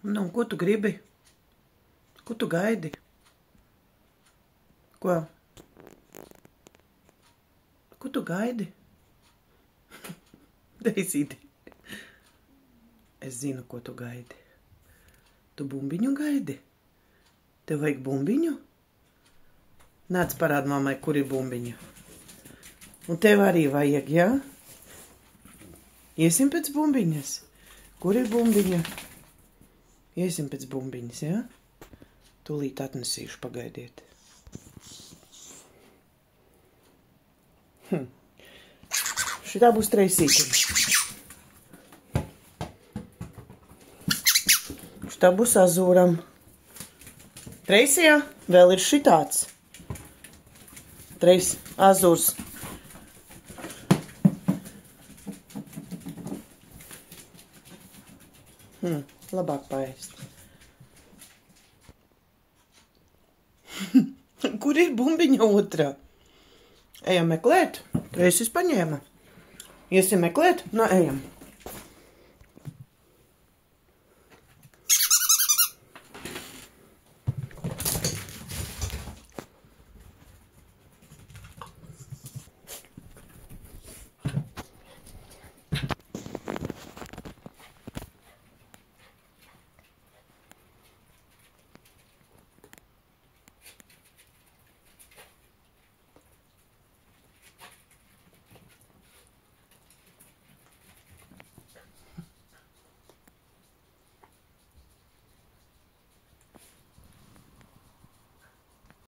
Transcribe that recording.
Nu, ko tu gribi? Ko tu gaidi? Ko? Ko tu gaidi? Deisīti. Es zinu, ko tu gaidi. Tu bumbiņu gaidi? Tev vajag bumbiņu? Nāc parād mammai, kur ir bumbiņa. Un tev arī vajag, jā? Iesim pēc bumbiņas? Kur ir bumbiņa? Iesim pēc bumbiņas, jā? Tūlīt atnesīšu, pagaidiet. Šitā būs treisītiņa. Šitā būs azūram. Treisijā vēl ir šitāds. Treis azūrs. Labāk paēst. Kur ir bumbiņa otrā? Ejam meklēt? Treisis paņēma. Iesim meklēt? Nu, ejam.